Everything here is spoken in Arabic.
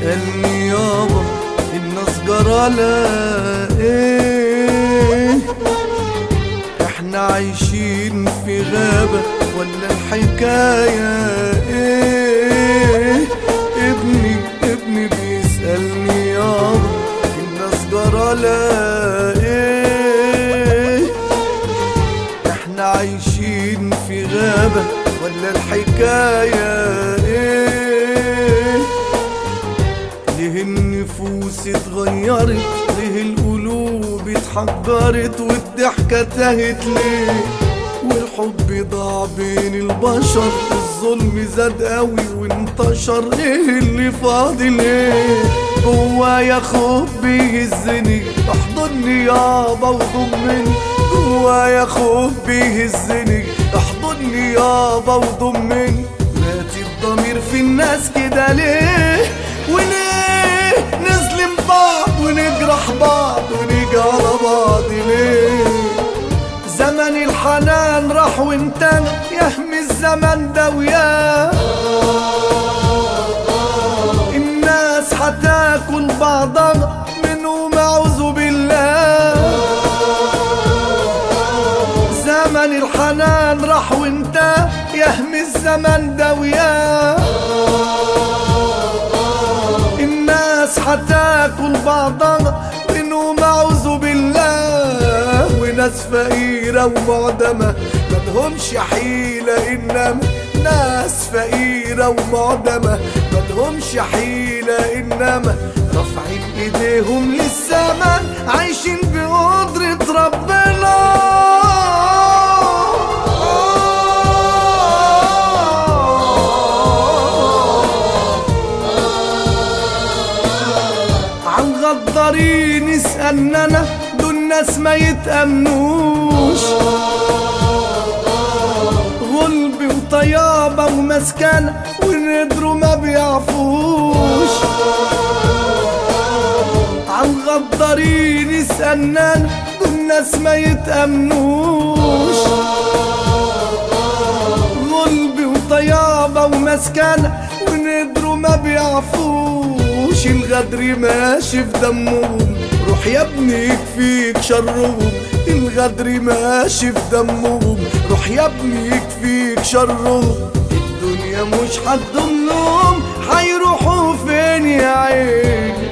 بيسألني يابا الناس جرالها ايه؟ احنا عايشين في غابة ولا الحكاية ايه؟ ابني بيسألني يابا الناس جرالها ايه؟ احنا عايشين في غابة ولا الحكاية ايه؟ ليه النفوس اتغيرت؟ ليه القلوب اتحجرت والضحكة تاهت ليه؟ والحب ضاع بين البشر، الظلم زاد قوي وانتشر، ايه اللي فاضل ايه؟ جوايا خوف بيهزني، احضني يابا وضمني، جوايا خوف بيهزني، احضني يابا وضمني. مات الضمير في الناس كده ليه؟ وليه نظلم بعض ونجرح بعض ونيجي على بعض ليه؟ زمن الحنان راح وانتهى، يهمي الزمن ده وياه. الناس هتاكل بعضها منهم اعوذ بالله. زمن الحنان راح وانتهى، يهمي الزمن ده وياه. الناس هتاكل بعضها منهم اعوذ بالله. وناس فقيرة ومعدمة ملهمش حيلة، انما ناس فقيرة ومعدمة ملهمش حيلة، انما رافعين ايديهم للسما عايشين بقدرة ربنا. عن غدارين اسألنا دول ناس ما يتأمنوش، غلب وطيابة ومسكنة ونقدروا ما بيعفوش. عن غدارين اسألنا دول ناس ما يتأمنوش، غلب وطيابة ومسكنة ونقدروا ما بيعفوش. الغدر ماشي في دمهم، روح يا ابني يكفيك شرهم. الغدر ماشي في دمهم، روح يا ابني يكفيك شرهم. الدنيا مش هتضمنهم، هيروحوا فين يا عيني؟